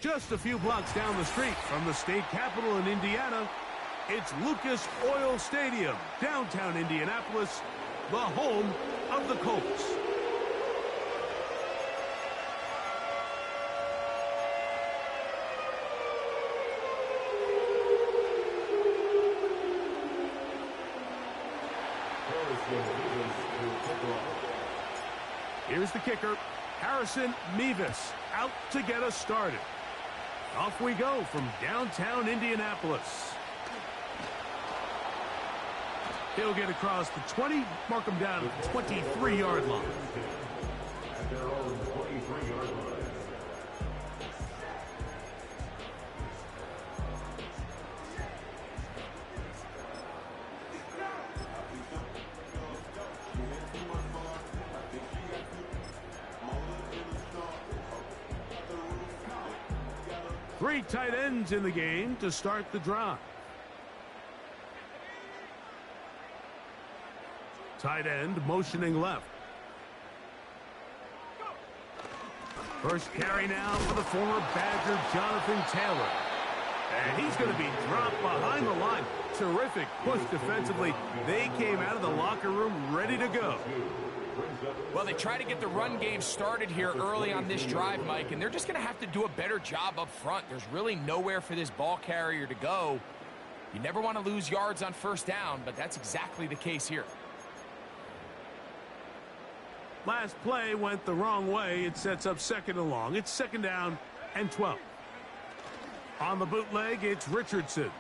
Just a few blocks down the street from the state capitol in Indiana, it's Lucas Oil Stadium, downtown Indianapolis, the home of the Colts. Here's the kicker, Harrison Mevis, out to get us started. Off we go from downtown Indianapolis. He'll get across the 20, mark him down at the 23-yard line. At their own 23-yard line. Three tight ends in the game to start the drive. Tight end motioning left. First carry now for the former Badger Jonathan Taylor. And he's going to be dropped behind the line. Terrific push defensively. They came out of the locker room ready to go. Well, they try to get the run game started here early on this drive, Mike, and they're just going to have to do a better job up front. There's really nowhere for this ball carrier to go. You never want to lose yards on first down, but that's exactly the case here. Last play went the wrong way. It sets up second and long. It's second down and 12. On the bootleg, it's Richardson.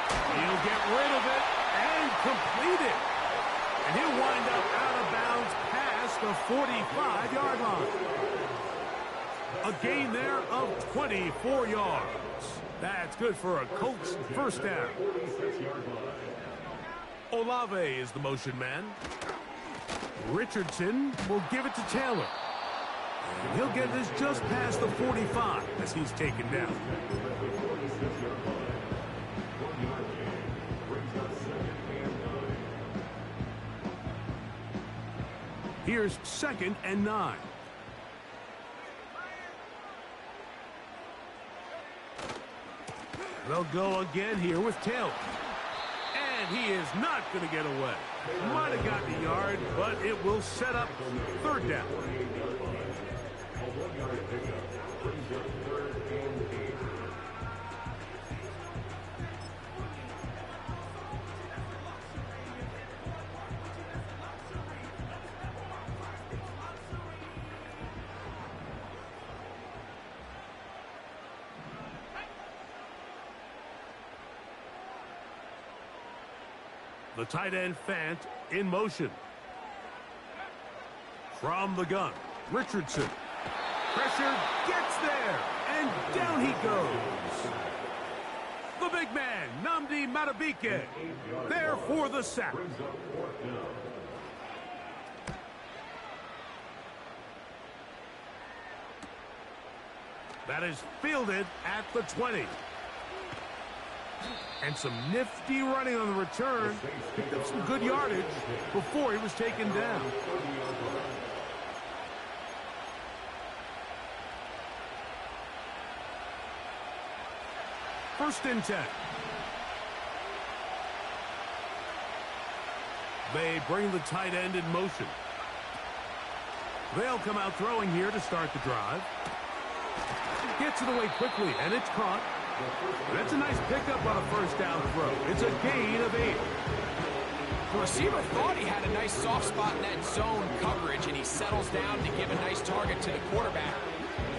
He'll get rid of it and complete it. And he'll wind up out of bounds past the 45-yard line. A gain there of 24 yards. That's good for a Colts first down. Olave is the motion man. Richardson will give it to Taylor. And he'll get this just past the 45 as he's taken down. Here's second and 9. They'll go again here with Taylor. And he is not going to get away. Might have gotten a yard, but it will set up third down. The tight end Fant in motion. From the gun, Richardson. Pressure gets there, and down he goes. The big man, Nnamdi Madubuike, there for the sack. That is fielded at the 20. And some nifty running on the return. Picked up some good yardage before he was taken down. First and 10. They bring the tight end in motion. They'll come out throwing here to start the drive. Gets it away quickly, and it's caught. That's a nice pickup on a first down throw. It's a gain of 8. The receiver thought he had a nice soft spot in that zone coverage, and he settles down to give a nice target to the quarterback.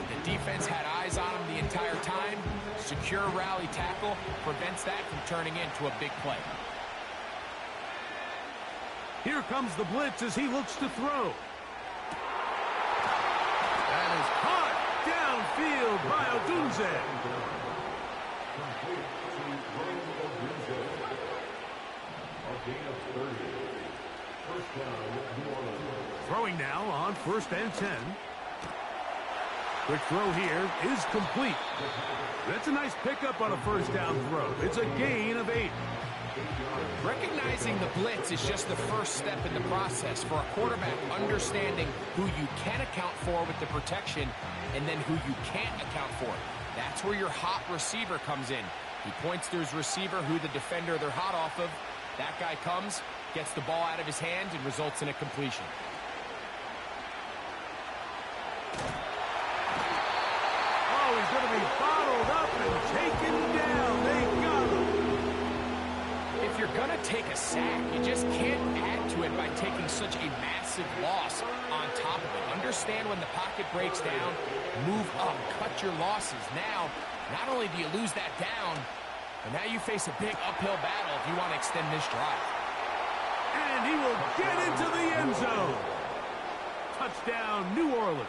The defense had eyes on him the entire time. Secure rally tackle prevents that from turning into a big play. Here comes the blitz as he looks to throw. That is caught downfield by Odunze. Throwing now on first and 10. Quick throw here is complete. That's a nice pickup on a first down throw. It's a gain of 8. Recognizing the blitz is just the first step in the process for a quarterback, understanding who you can account for with the protection and then who you can't account for. That's where your hot receiver comes in. He points to his receiver who the defender they're hot off of. That guy comes, gets the ball out of his hand, and results in a completion. Oh, he's going to be bottled up and taken down. They got him. If you're going to take a sack, you just can't add to it by taking such a massive loss on top of it. Understand when the pocket breaks down, move up, cut your losses. Now, not only do you lose that down, but now you face a big uphill battle if you want to extend this drive. And he will get into the end zone. Touchdown, New Orleans.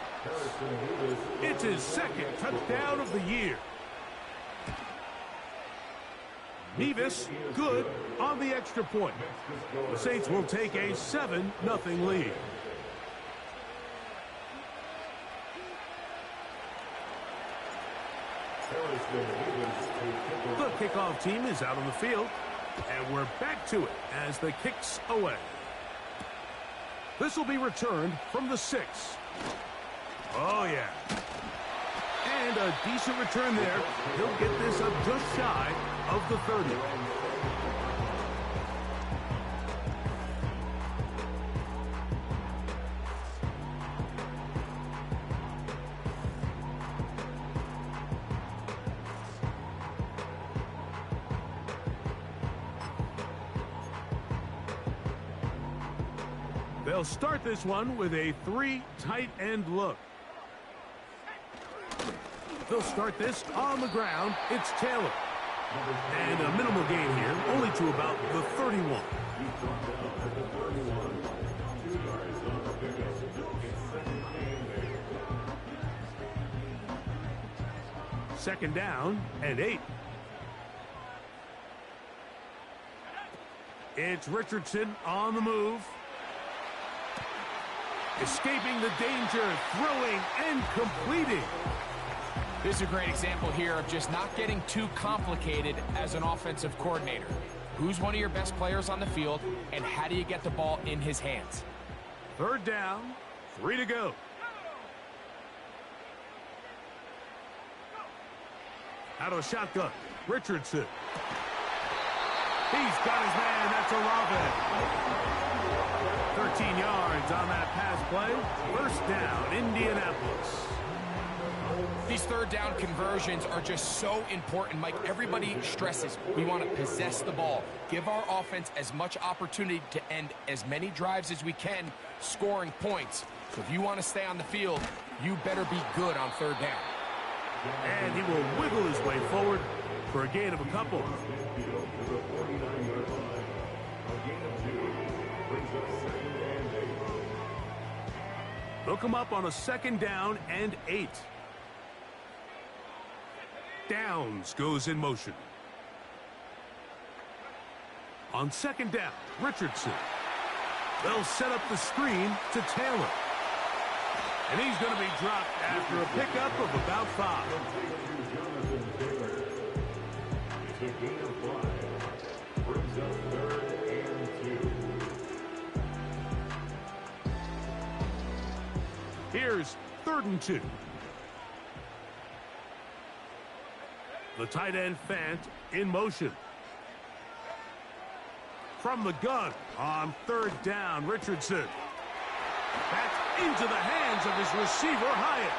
It's his second touchdown of the year. Nevis, good on the extra point. The Saints will take a 7-0 lead. The kickoff team is out on the field, and we're back to it as the kick's away. This will be returned from the 6. Oh, yeah. And a decent return there. He'll get this up just shy of the 30. They'll start this one with a 3 tight end look. They'll start this on the ground. It's Taylor. And a minimal gain here, only to about the 31. Second down and 8. It's Richardson on the move. Escaping the danger, throwing and completing. This is a great example here of just not getting too complicated as an offensive coordinator. Who's one of your best players on the field, and how do you get the ball in his hands? Third down, 3 to go. Out of a shotgun, Richardson. He's got his man, that's Olave. 13 yards on that pass play. First down, Indianapolis. These third down conversions are just so important, Mike. Everybody stresses we want to possess the ball, give our offense as much opportunity to end as many drives as we can, scoring points. So if you want to stay on the field, you better be good on third down. And he will wiggle his way forward for a gain of a couple. They'll come up on a second down and 8. Downs goes in motion. On second down, Richardson. They'll set up the screen to Taylor. And he's going to be dropped after a pickup of about 5. It's a gain of 5. Brings up 3rd and 2. Here's 3rd and 2. The tight end Fant in motion. From the gun on 3rd down, Richardson. Back into the hands of his receiver, Hyatt.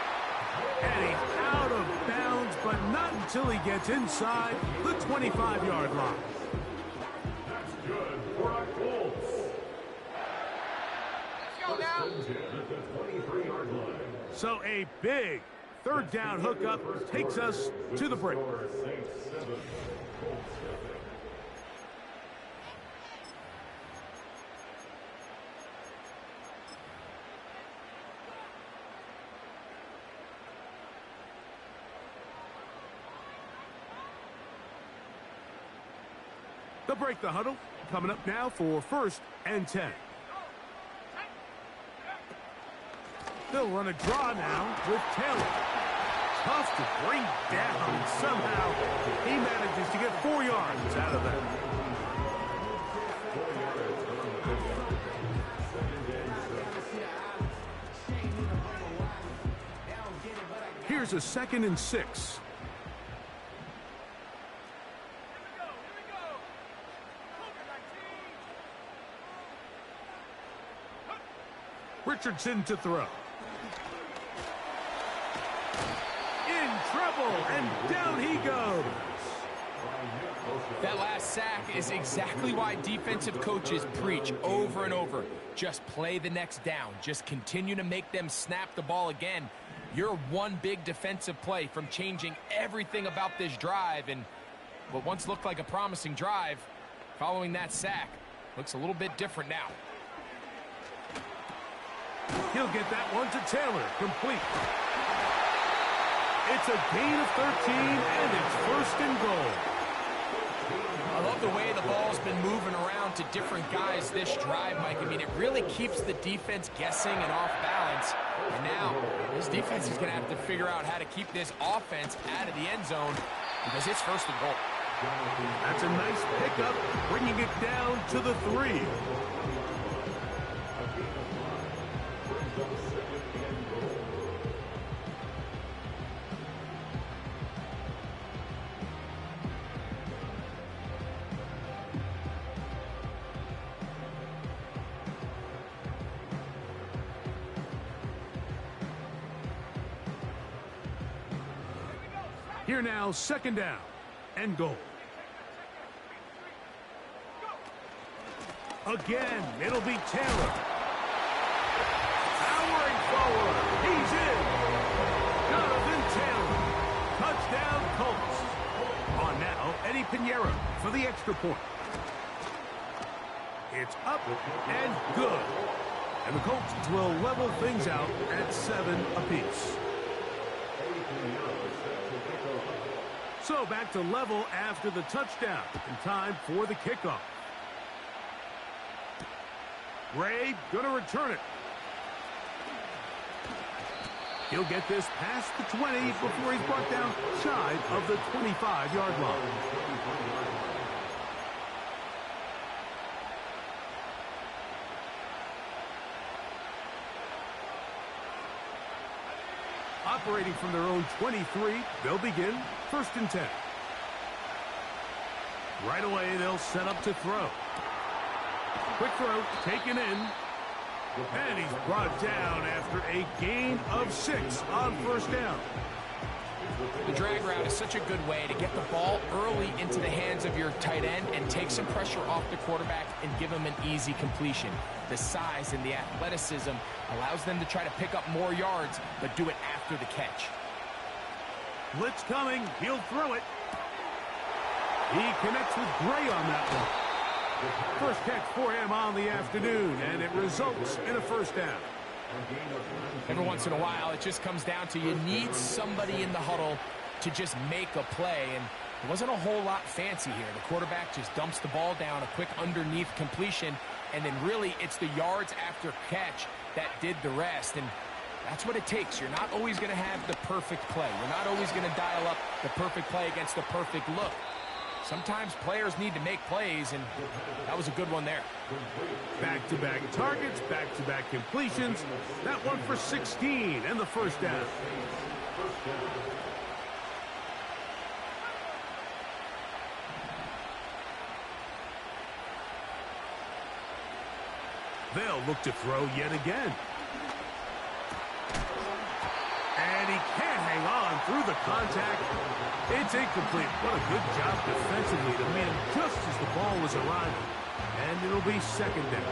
And he's out of bounds, but not until he gets inside the 25-yard line. That's good. Brock Bolts. Let's go now. At the 23-yard line. So a big 3rd down hookup takes us to the break. Saints 7, Colts 7. They'll break the huddle. Coming up now for 1st and 10. They'll run a draw now with Taylor. tough to bring down. Somehow, he manages to get 4 yards out of that. Here's a 2nd and 6. Richardson to throw. In trouble, and down he goes. That last sack is exactly why defensive coaches preach over and over. Just play the next down. Just continue to make them snap the ball again. You're one big defensive play from changing everything about this drive, and what once looked like a promising drive, following that sack, looks a little bit different now. He'll get that one to Taylor, complete. It's a gain of 13, and it's 1st and goal. I love the way the ball's been moving around to different guys this drive, Mike. I mean, it really keeps the defense guessing and off balance. And now, this defense is going to have to figure out how to keep this offense out of the end zone because it's 1st and goal. That's a nice pickup, bringing it down to the 3. Here now, 2nd down and goal. Again, it'll be Taylor. Powering forward. He's in. Jonathan Taylor. Touchdown, Colts. On now, Eddie Pinheiro for the extra point. It's up and good. And the Colts will level things out at 7 apiece. So back to level after the touchdown. And time for the kickoff. Ray going to return it. He'll get this past the 20 before he's brought down shy of the 25-yard line. Operating from their own 23, they'll begin 1st and 10. Right away, they'll set up to throw. Quick throw, taken in. And he's brought down after a gain of 6 on 1st down. The drag route is such a good way to get the ball early into the hands of your tight end and take some pressure off the quarterback and give him an easy completion. The size and the athleticism allows them to try to pick up more yards, but do it after the catch. Blitz coming. He'll throw it. He connects with Gray on that one. First catch for him on the afternoon, and it results in a 1st down. Every once in a while, it just comes down to you need somebody in the huddle to just make a play, and it wasn't a whole lot fancy here. The quarterback just dumps the ball down, a quick underneath completion, and then really it's the yards after catch that did the rest, and that's what it takes. You're not always going to have the perfect play. You're not always going to dial up the perfect play against the perfect look. Sometimes players need to make plays, and that was a good one there. Back-to-back targets, back-to-back completions. That one for 16 and the 1st down. They'll look to throw yet again. And he can't hang on through the contact. It's incomplete. What a good job defensively to man just as the ball was arriving. And it'll be 2nd down.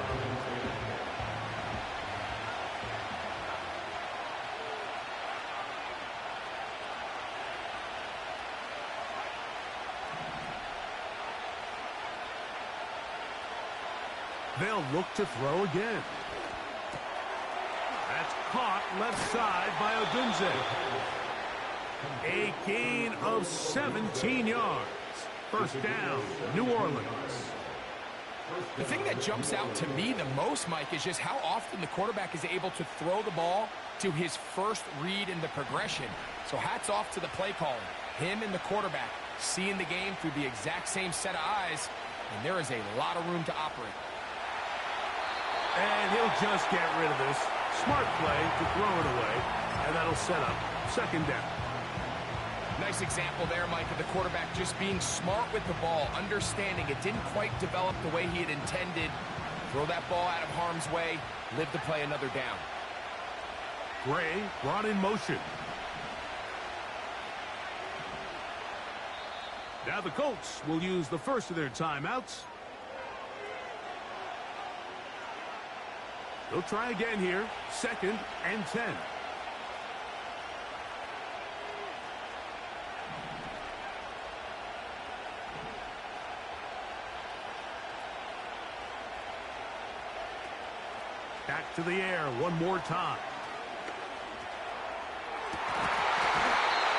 They'll look to throw again. That's caught left side by Odunze. A gain of 17 yards. 1st down, New Orleans. The thing that jumps out to me the most, Mike, is just how often the quarterback is able to throw the ball to his first read in the progression. So hats off to the play caller. Him and the quarterback seeing the game through the exact same set of eyes, and there is a lot of room to operate. And he'll just get rid of this. Smart play to throw it away, and that'll set up second down. Nice example there, Mike, of the quarterback just being smart with the ball, understanding it didn't quite develop the way he had intended. Throw that ball out of harm's way, live to play another down. Gray brought in motion. Now the Colts will use the first of their timeouts. They'll try again here. 2nd and 10. Back to the air one more time.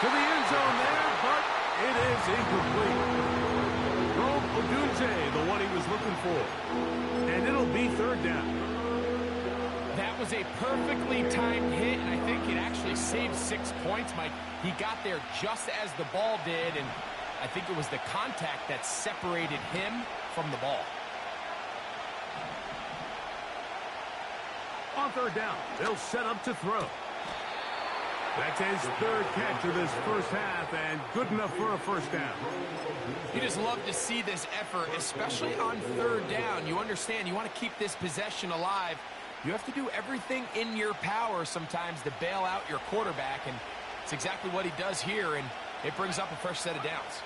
To the end zone there, but it is incomplete. Rome Odunze, the one he was looking for. And it'll be 3rd down. That was a perfectly timed hit, and I think it actually saved 6 points, Mike. He got there just as the ball did, and I think it was the contact that separated him from the ball. On 3rd down, they'll set up to throw. That's his 3rd catch of this first half, and good enough for a first down. You just love to see this effort, especially on 3rd down. You understand, you want to keep this possession alive. You have to do everything in your power sometimes to bail out your quarterback, and it's exactly what he does here, and it brings up a fresh set of downs.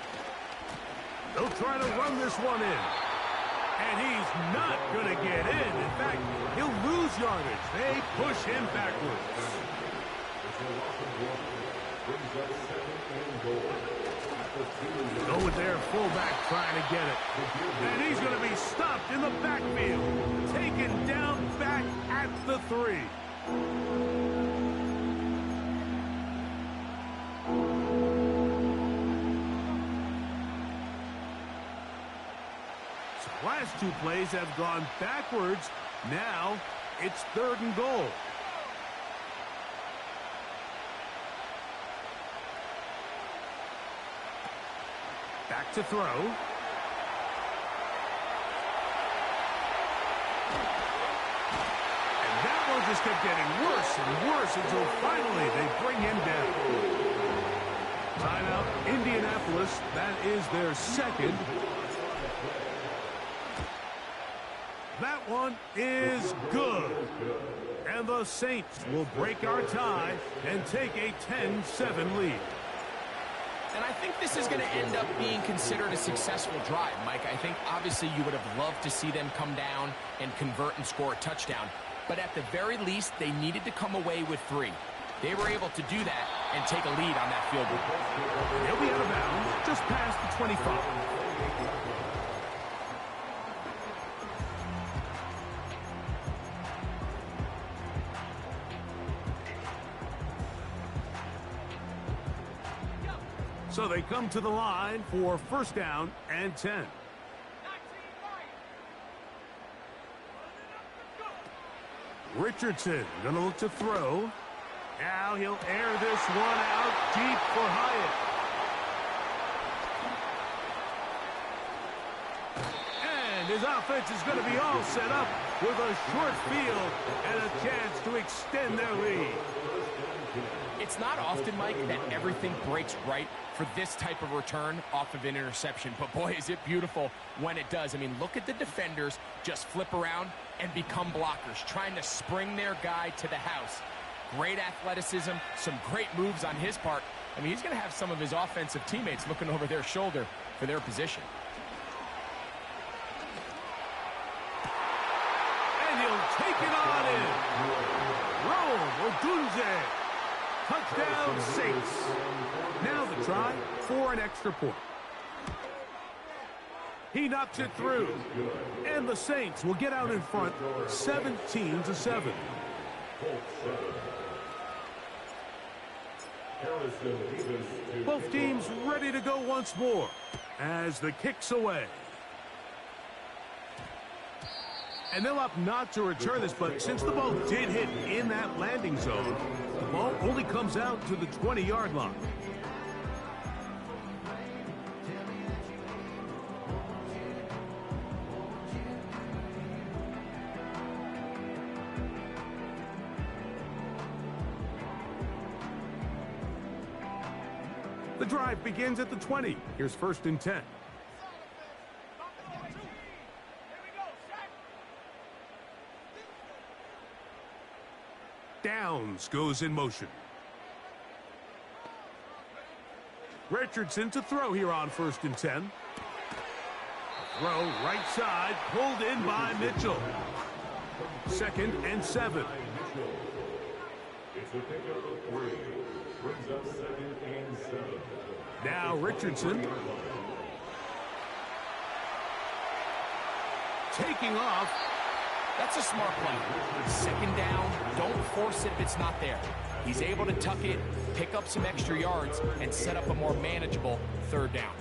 They'll try to run this one in. And he's not going to get in. In fact, he'll lose yardage. They push him backwards. Go with their fullback trying to get it. And he's going to be stopped in the backfield. Taken down back at the 3. Last 2 plays have gone backwards. Now it's 3rd and goal. Back to throw. And that one just kept getting worse and worse until finally they bring him down. Timeout, Indianapolis. That is their 2nd. That one is good. And the Saints will break our tie and take a 10-7 lead. And I think this is going to end up being considered a successful drive, Mike. I think obviously you would have loved to see them come down and convert and score a touchdown. But at the very least, they needed to come away with 3. They were able to do that and take a lead on that field goal. They'll be out of bounds just past the 25. So they come to the line for 1st down and 10. Richardson going to look to throw. Now he'll air this one out deep for Hyatt. And his offense is going to be all set up with a short field and a chance to extend their lead. It's not often, Mike, that everything breaks right for this type of return off of an interception. But, boy, is it beautiful when it does. I mean, look at the defenders just flip around and become blockers, trying to spring their guy to the house. Great athleticism, some great moves on his part. I mean, he's going to have some of his offensive teammates looking over their shoulder for their position. And he'll take it on in. Rome Odunze. Touchdown, Saints. Now the try for an extra point. He knocks it through. And the Saints will get out in front 17-7. Both teams ready to go once more as the kick's away. And they'll opt not to return this, but since the ball did hit in that landing zone, the ball only comes out to the 20-yard line. The drive begins at the 20. Here's 1st and 10. Downs goes in motion. Richardson to throw here on 1st and 10. Throw right side, pulled in by Mitchell. 2nd and 7. It's a pickup of 3. Brings up 2nd and 7. Now Richardson. Taking off. That's a smart play. 2nd down, don't force it if it's not there. He's able to tuck it, pick up some extra yards, and set up a more manageable 3rd down.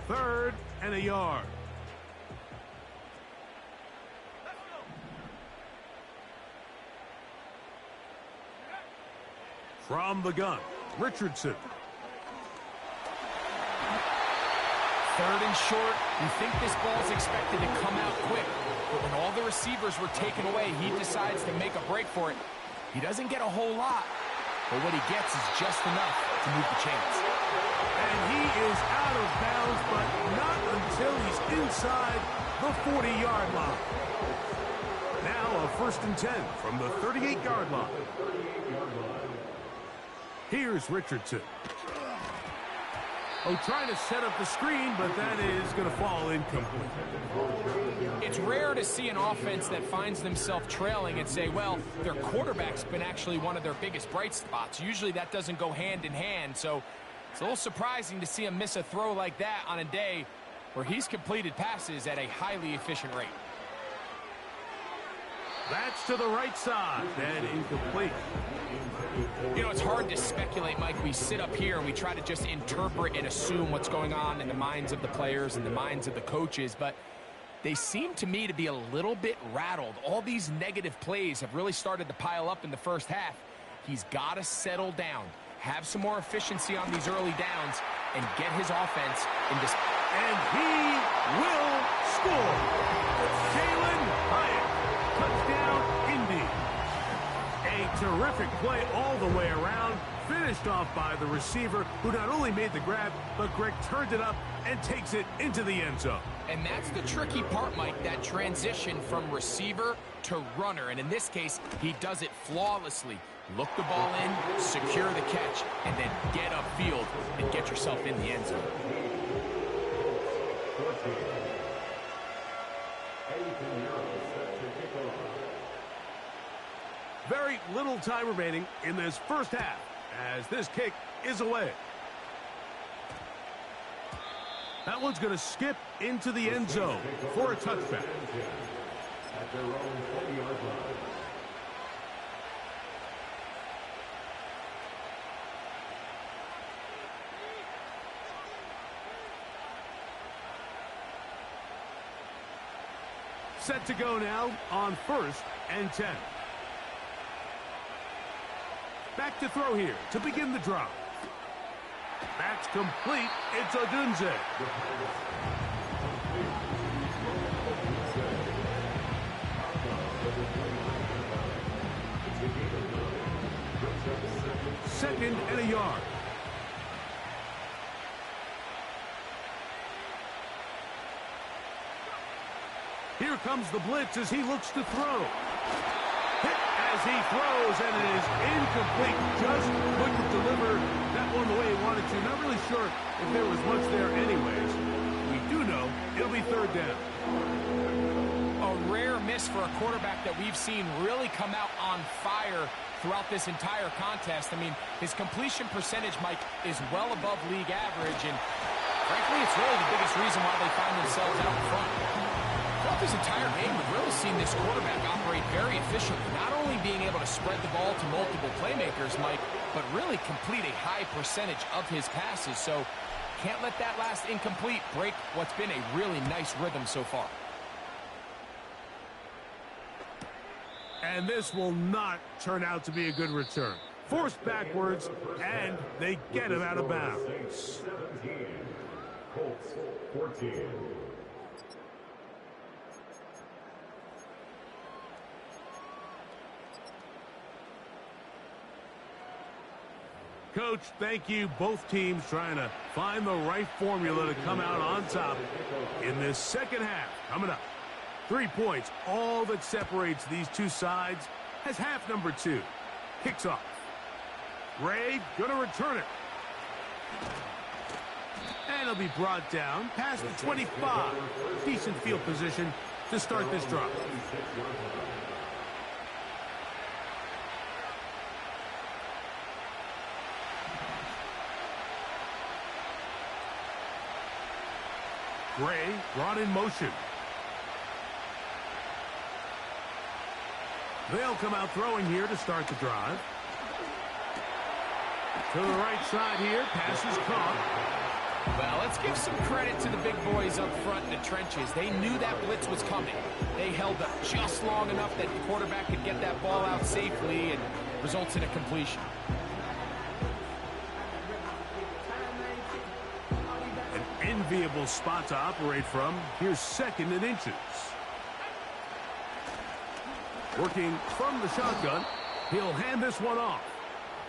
Third and a yard. From the gun, Richardson. 3rd and short. You think this ball's expected to come out quick, but when all the receivers were taken away, he decides to make a break for it. He doesn't get a whole lot, but what he gets is just enough to move the chains. And he is out of bounds, but not until he's inside the 40-yard line. Now a 1st and 10 from the 38-yard line. Here's Richardson. Oh, trying to set up the screen, but that is going to fall incomplete. It's rare to see an offense that finds themselves trailing and say, well, their quarterback's been actually one of their biggest bright spots. Usually that doesn't go hand in hand, so it's a little surprising to see him miss a throw like that on a day where he's completed passes at a highly efficient rate. That's to the right side and incomplete. You know, it's hard to speculate, Mike. We sit up here and we try to just interpret and assume what's going on in the minds of the players and the minds of the coaches, but they seem to me to be a little bit rattled. All these negative plays have really started to pile up in the first half. He's got to settle down, have some more efficiency on these early downs, and get his offense into... And he will score. Jalen Hyatt. Touchdown, Indy. A terrific play all the way around, finished off by the receiver, who not only made the grab, but Greg turned it up and takes it into the end zone. And that's the tricky part, Mike, that transition from receiver to runner. And in this case, he does it flawlessly. Look the ball in, secure the catch, and then get upfield and get yourself in the end zone. Very little time remaining in this first half as this kick is away. That one's going to skip into the end zone for a touchback. At their own 40-yard line. Set to go now on 1st and 10. Back to throw here to begin the drive. That's complete. It's Odunze. Second and a yard. Here comes the blitz as he looks to throw. Hit as he throws, and it is incomplete. Just couldn't deliver that one the way he wanted to. Not really sure if there was much there anyways. We do know it'll be 3rd down. A rare miss for a quarterback that we've seen really come out on fire throughout this entire contest. I mean, his completion percentage, Mike, is well above league average, and frankly, it's really the biggest reason why they find themselves out in front. Throughout this entire game, we've really seen this quarterback operate very efficiently, not only being able to spread the ball to multiple playmakers, Mike, but really complete a high percentage of his passes. So can't let that last incomplete break what's been a really nice rhythm so far. And this will not turn out to be a good return. Forced backwards, and they get him out of bounds. 17. Colts 14. Coach, thank you. Both teams trying to find the right formula to come out on top in this second half. Coming up, 3 points. All that separates these two sides has half number 2. Kicks off. Ray gonna return it. And it'll be brought down past the 25. Decent field position to start this drive. Gray brought in motion. They'll come out throwing here to start the drive. To the right side here, pass is caught. Well, let's give some credit to the big boys up front in the trenches. They knew that blitz was coming. They held up just long enough that the quarterback could get that ball out safely and results in a completion. An enviable spot to operate from. Here's 2nd and inches. Working from the shotgun, he'll hand this one off.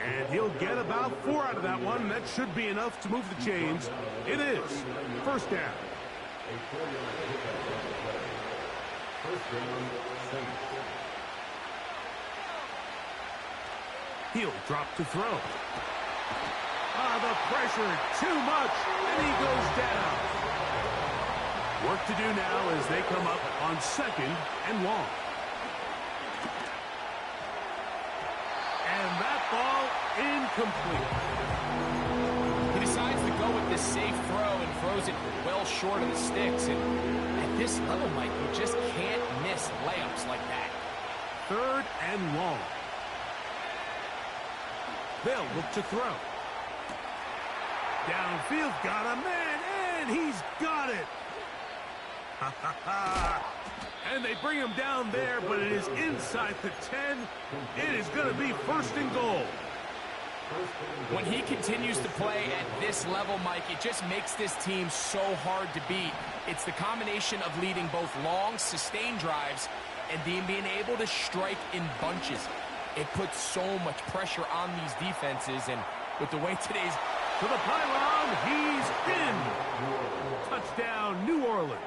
And he'll get about 4 out of that one. That should be enough to move the chains. It is. First down. He'll drop to throw. The pressure, too much, and he goes down. Work to do now as they come up on 2nd and long. And that ball incomplete. He decides to go with this safe throw and throws it well short of the sticks. And at this level, Mike, you just can't miss layups like that. 3rd and long. They'll look to throw. Downfield, got a man, and he's got it. And they bring him down there, but it is inside the 10. It is going to be 1st and goal. When he continues to play at this level, Mike, it just makes this team so hard to beat. It's the combination of leading both long, sustained drives and being able to strike in bunches. It puts so much pressure on these defenses, and with the way today's... To the pylon, he's in. Touchdown, New Orleans.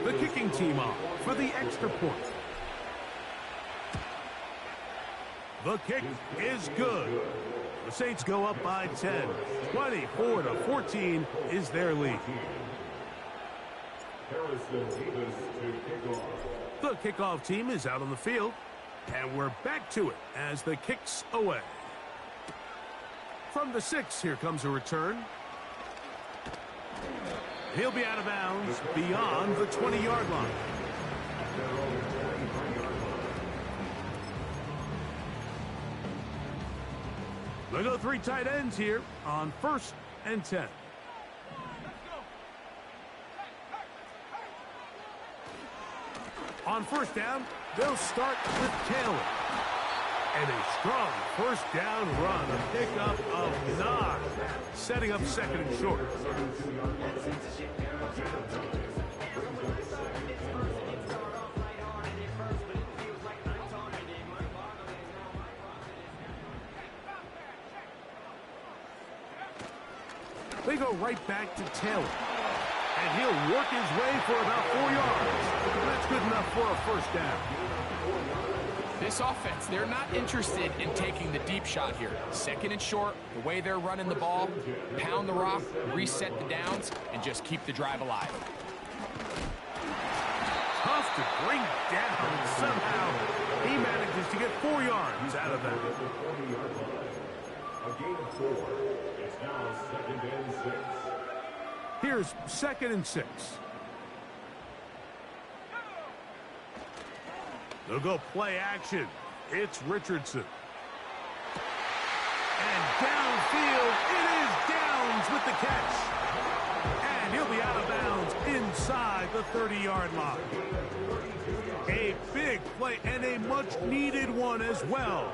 The kicking team off for the extra point. The kick is good. The Saints go up by 10. 24-14 is their lead. The kickoff team is out on the field, and we're back to it as the kick's away. From the 6, here comes a return. He'll be out of bounds beyond the 20-yard line. They go 3 tight ends here on 1st and 10. On 1st down, they'll start with Taylor. And a strong 1st down run, a pickup of 9, setting up 2nd and short. They go right back to Taylor. And he'll work his way for about 4 yards. That's good enough for a 1st down. This offense, they're not interested in taking the deep shot here. 2nd and short, the way they're running the ball, pound the rock, reset the downs, and just keep the drive alive. Tough to bring down. Somehow, he manages to get 4 yards out of that. A gain of 4. It's now 2nd and 6. Here's 2nd and 6. They'll go play action. It's Richardson. And downfield, it is Downs with the catch. And he'll be out of bounds inside the 30-yard line. A big play and a much-needed one as well.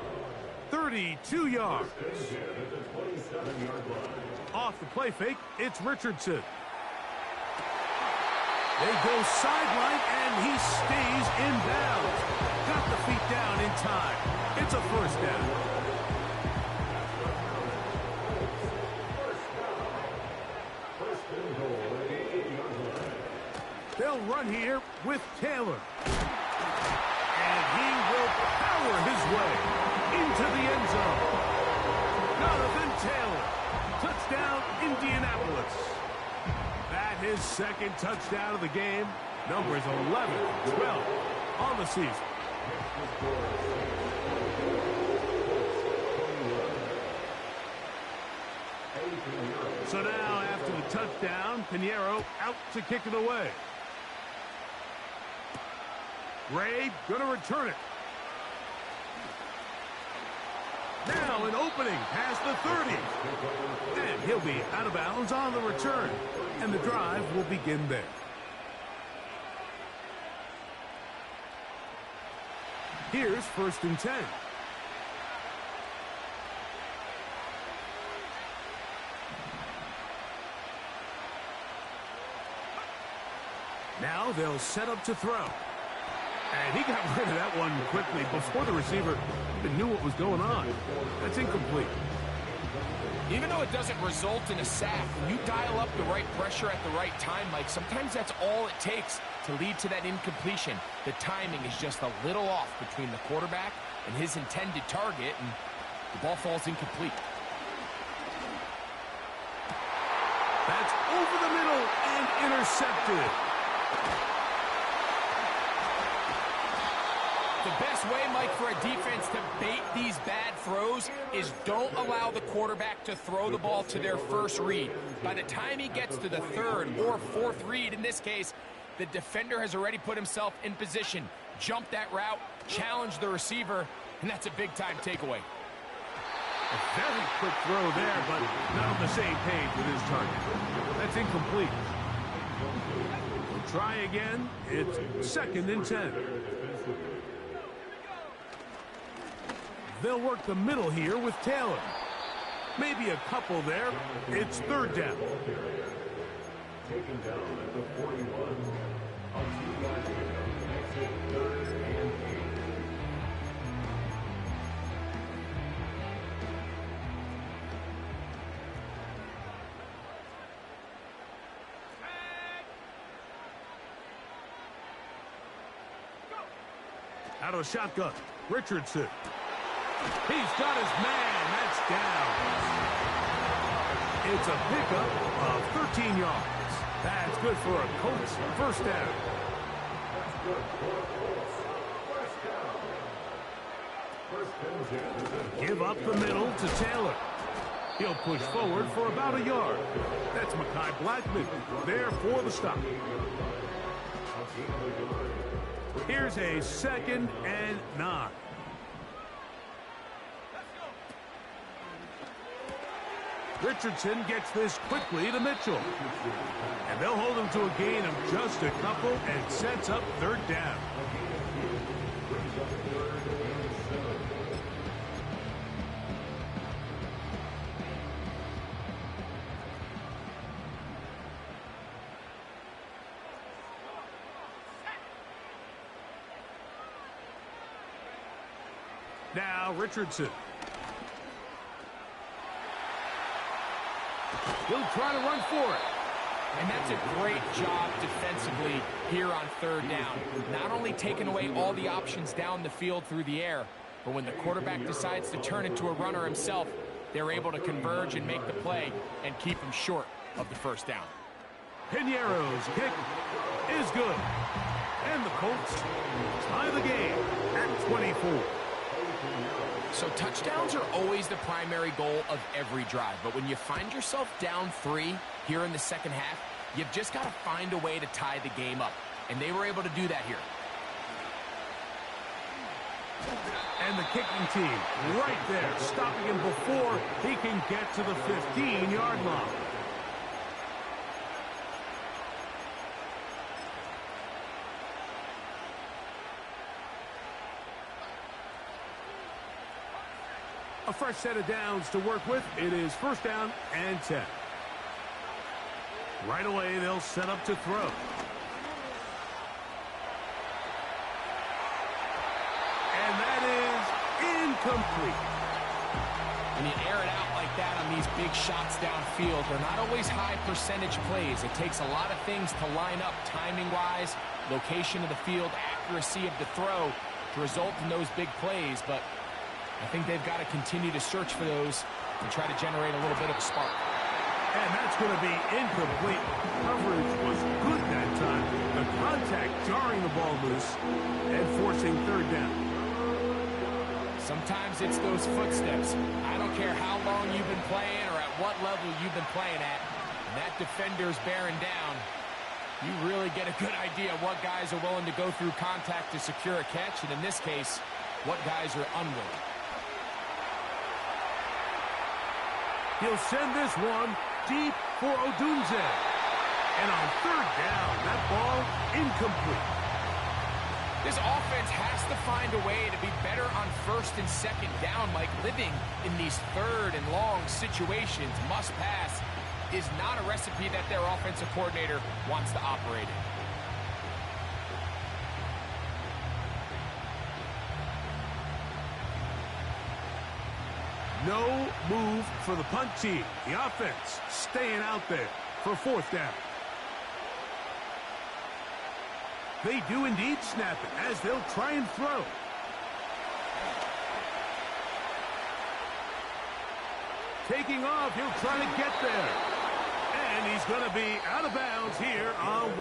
32 yards. Off the play fake, it's Richardson. They go sideline, and he stays in bounds. Got the feet down in time. It's a first down. They'll run here with Taylor. And he will power his way into the end zone. Jonathan Taylor. Touchdown, Indianapolis. That his second touchdown of the game. Numbers 11, 12 on the season. So now, after the touchdown, Pinheiro out to kick it away. Ray going to return it. Now an opening past the 30. And he'll be out of bounds on the return. And the drive will begin there. Here's 1st and 10. Now they'll set up to throw. And he got rid of that one quickly before the receiver even knew what was going on. That's incomplete. Even though it doesn't result in a sack, when you dial up the right pressure at the right time, Mike, sometimes that's all it takes to lead to that incompletion. The timing is just a little off between the quarterback and his intended target, and the ball falls incomplete. That's over the middle and intercepted. The best way, Mike, for a defense to bait these bad throws is don't allow the quarterback to throw the ball to their first read. By the time he gets to the 3rd or 4th read, in this case, the defender has already put himself in position, jump that route, challenge the receiver, and that's a big-time takeaway. A very quick throw there, but not on the same page with his target. That's incomplete. We'll try again. It's 2nd and 10. They'll work the middle here with Taylor. Maybe a couple there. It's 3rd down. Taken down at the 41. On 2 yards. Makes it 3rd and 8. Out of the shotgun, Richardson. He's got his man. That's down. It's a pickup of 13 yards. That's good for a Colts first down. Give up the middle to Taylor. He'll push forward for about a yard. That's Mekhi Blackman there for the stop. Here's a 2nd and 9. Richardson gets this quickly to Mitchell. And they'll hold him to a gain of just a couple and sets up 3rd down. Now Richardson. He'll try to run for it. And that's a great job defensively here on 3rd down. Not only taking away all the options down the field through the air, but when the quarterback decides to turn into a runner himself, they're able to converge and make the play and keep him short of the 1st down. Pinheiro's kick is good. And the Colts tie the game at 24. So touchdowns are always the primary goal of every drive. But when you find yourself down 3 here in the 2nd half, you've just got to find a way to tie the game up. And they were able to do that here. And the kicking team right there, stopping him before he can get to the 15-yard line. A fresh set of downs to work with. It is first down and 10. Right away, they'll set up to throw. And that is incomplete. When you air it out like that on these big shots downfield, they're not always high percentage plays. It takes a lot of things to line up timing-wise, location of the field, accuracy of the throw to result in those big plays. But I think they've got to continue to search for those and try to generate a little bit of a spark. And that's going to be incomplete. Coverage was good that time. The contact jarring the ball loose and forcing third down. Sometimes it's those footsteps. I don't care how long you've been playing or at what level you've been playing at. When that defender's bearing down, you really get a good idea of what guys are willing to go through contact to secure a catch, and in this case, what guys are unwilling. He'll send this one deep for Odunze. And on third down, that ball incomplete. This offense has to find a way to be better on first and second down, Mike. Living in these third and long situations, must pass, is not a recipe that their offensive coordinator wants to operate in. No move for the punt team. The offense staying out there for fourth down. They do indeed snap it as they'll try and throw. Taking off, he'll try to get there. And he's going to be out of bounds here on...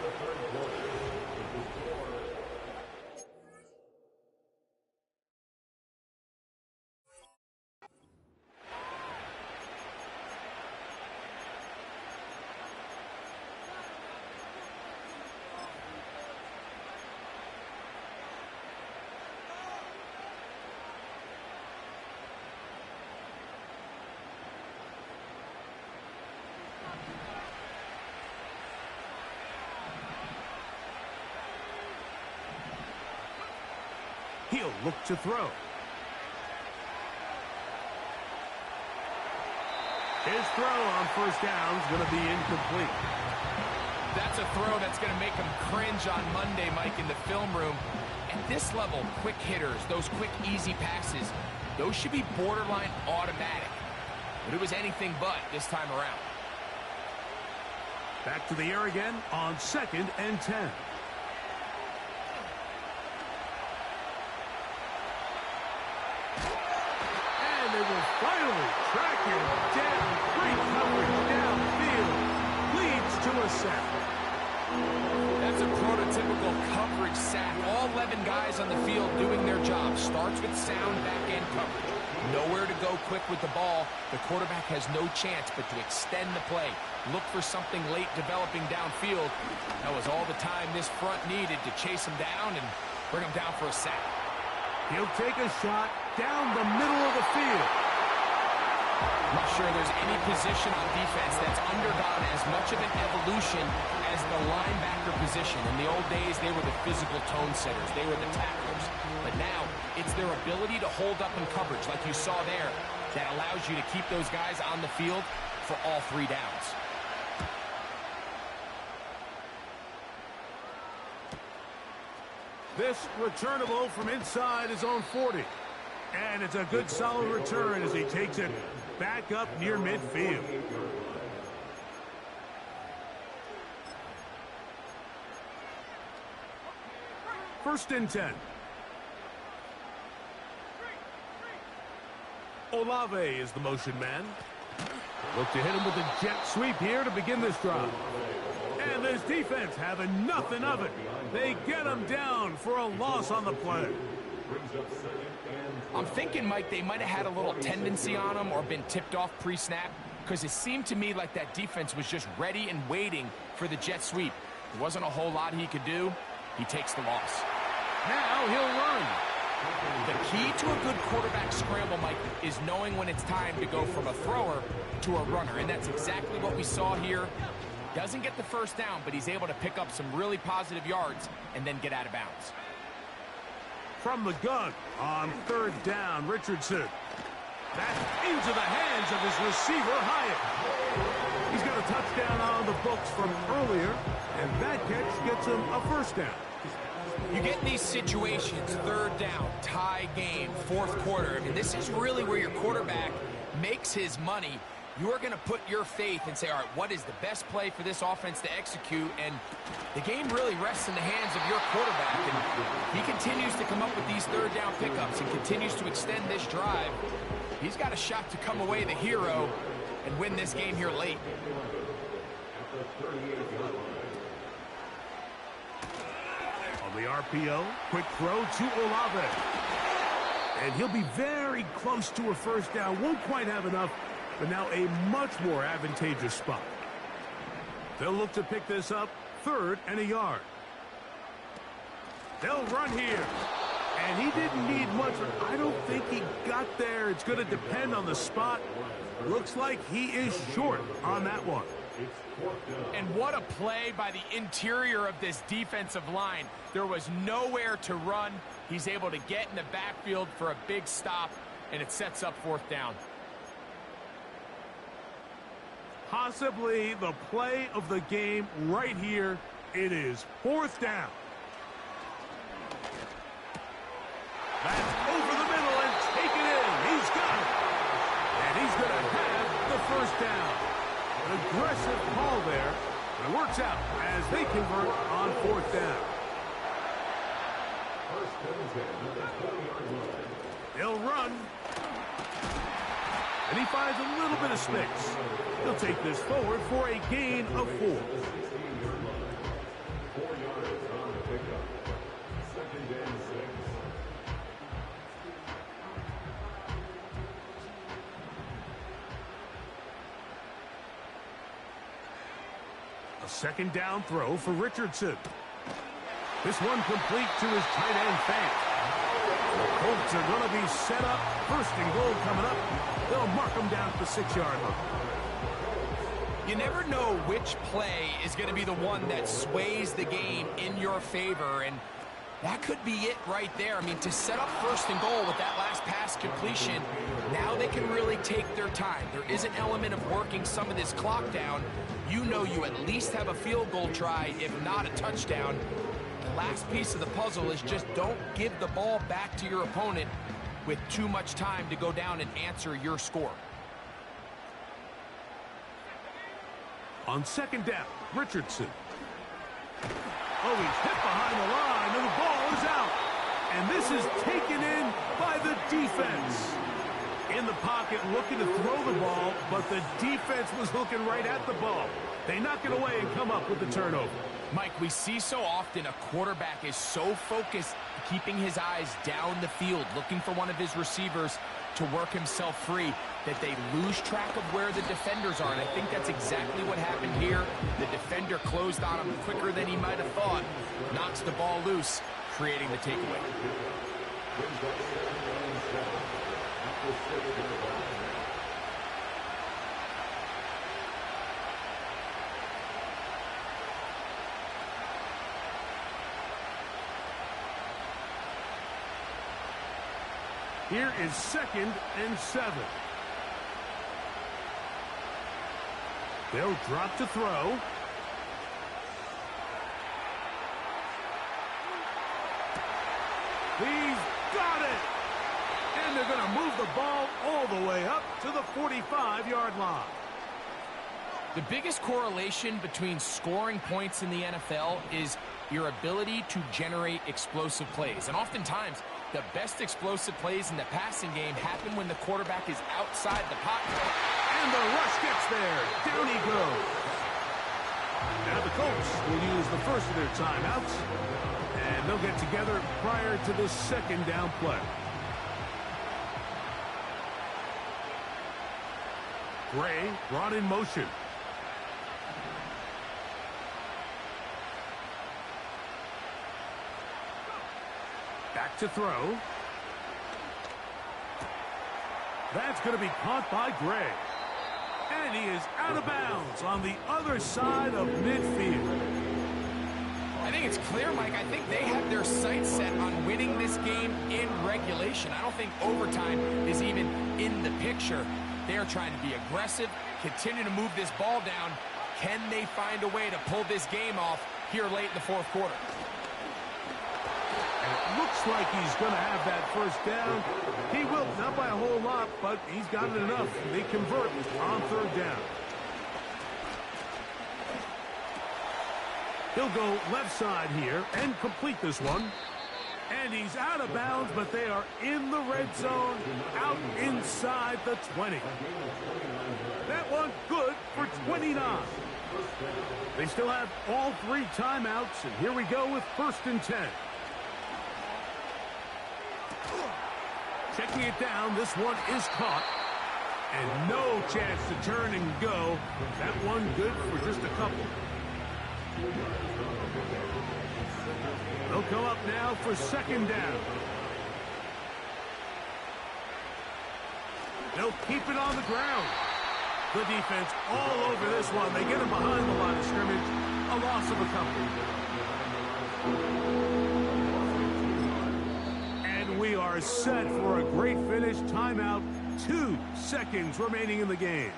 He'll look to throw. His throw on first down is going to be incomplete. That's a throw that's going to make him cringe on Monday, Mike, in the film room. At this level, quick hitters, those quick, easy passes, those should be borderline automatic. But it was anything but this time around. Back to the air again on second and 10. They will finally track him down. Great coverage downfield. Leads to a sack. That's a prototypical coverage sack. All 11 guys on the field doing their job. Starts with sound back-end coverage. Nowhere to go quick with the ball. The quarterback has no chance but to extend the play. Look for something late developing downfield. That was all the time this front needed to chase him down and bring him down for a sack. He'll take a shot down the middle of the field. I'm not sure there's any position on defense that's undergone as much of an evolution as the linebacker position. In the old days, they were the physical tone setters. They were the tacklers. But now, it's their ability to hold up in coverage, like you saw there, that allows you to keep those guys on the field for all three downs. This returnable from inside his own 40. And it's a good solid return as he takes it back up near midfield. First and 10. Olave is the motion man. Look to hit him with a jet sweep here to begin this drive. And this defense having nothing of it. They get him down for a loss on the play. I'm thinking, Mike, they might have had a little tendency on him or been tipped off pre-snap, because it seemed to me like that defense was just ready and waiting for the jet sweep. There wasn't a whole lot he could do. He takes the loss. Now he'll run. The key to a good quarterback scramble, Mike, is knowing when it's time to go from a thrower to a runner, and that's exactly what we saw here. Doesn't get the first down, but he's able to pick up some really positive yards and then get out of bounds. From the gun on third down, Richardson. That's into the hands of his receiver, Hyatt. He's got a touchdown on the books from earlier, and that catch gets him a first down. You get in these situations, third down, tie game, fourth quarter. I mean, this is really where your quarterback makes his money. You are going to put your faith and say, all right, what is the best play for this offense to execute? And the game really rests in the hands of your quarterback. And he continues to come up with these third down pickups and continues to extend this drive. He's got a shot to come away the hero and win this game here late. On the RPO, quick throw to Olave. And he'll be very close to a first down. Won't quite have enough, but now a much more advantageous spot. They'll look to pick this up, third and a yard. They'll run here. And he didn't need much. I don't think he got there. It's going to depend on the spot. Looks like he is short on that one. And what a play by the interior of this defensive line. There was nowhere to run. He's able to get in the backfield for a big stop, and it sets up fourth down. Possibly the play of the game right here. It is fourth down. That's over the middle and taken in. He's got it. And he's going to have the first down. An aggressive call there. But it works out as they convert on fourth down. He'll run. And he finds a little bit of space. He'll take this forward for a gain of 4. 4 yards on the pickup. Second and 6. A second down throw for Richardson. This one complete to his tight end, Fant. The Colts are going to be set up. First and goal coming up. They'll mark them down at the 6-yard line. You never know which play is going to be the one that sways the game in your favor, and that could be it right there. I mean, to set up first and goal with that last pass completion, now they can really take their time. There is an element of working some of this clock down. You know you at least have a field goal try, if not a touchdown. The last piece of the puzzle is just don't give the ball back to your opponent with too much time to go down and answer your score. On second down, Richardson. Oh, he's hit behind the line, and the ball is out. And this is taken in by the defense. In the pocket, looking to throw the ball, but the defense was looking right at the ball. They knock it away and come up with the turnover. Mike, we see so often a quarterback is so focused, keeping his eyes down the field, looking for one of his receivers to work himself free, that they lose track of where the defenders are. And I think that's exactly what happened here. The defender closed on him quicker than he might have thought, knocks the ball loose, creating the takeaway. Here is second and 7. They'll drop to throw. He's got it! And they're going to move the ball all the way up to the 45-yard line. The biggest correlation between scoring points in the NFL is your ability to generate explosive plays. And oftentimes, the best explosive plays in the passing game happen when the quarterback is outside the pocket. And the rush gets there. Down he goes. Now the Colts will use the first of their timeouts. And they'll get together prior to this second down play. Gray brought in motion. Back to throw. That's going to be caught by Gray. And he is out of bounds on the other side of midfield. I think it's clear, Mike. I think they have their sights set on winning this game in regulation. I don't think overtime is even in the picture. They are trying to be aggressive, continue to move this ball down. Can they find a way to pull this game off here late in the fourth quarter? And it looks like he's going to have that first down. He will, not by a whole lot, but he's got it enough. They convert on third down. He'll go left side here and complete this one. And he's out of bounds, but they are in the red zone, out inside the 20. That one good for 29. They still have all 3 timeouts, and here we go with 1st and 10. Checking it down, this one is caught. And no chance to turn and go. That one good for just a couple. They'll come up now for 2nd down. They'll keep it on the ground. The defense all over this one. They get him behind the line of scrimmage. A loss of a couple. And we are set for a great finish. Timeout. 2 seconds remaining in the game.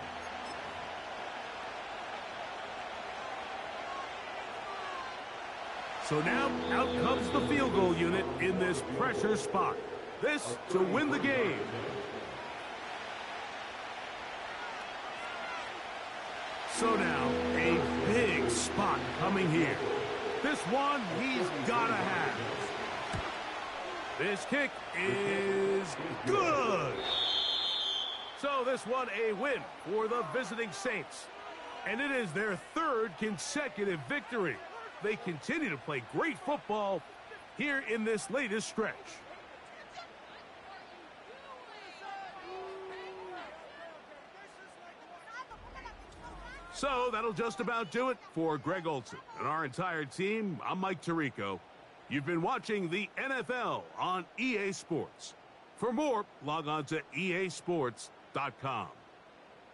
So now out comes the field goal unit in this pressure spot. This to win the game. So now a big spot coming here. This one he's got to have. This kick is good. So this one a win for the visiting Saints. And it is their 3rd consecutive victory. They continue to play great football here in this latest stretch. So that'll just about do it for Greg Olson and our entire team. I'm Mike Tirico. You've been watching the NFL on EA Sports. For more, log on to easports.com.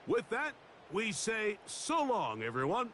With that, we say so long, everyone.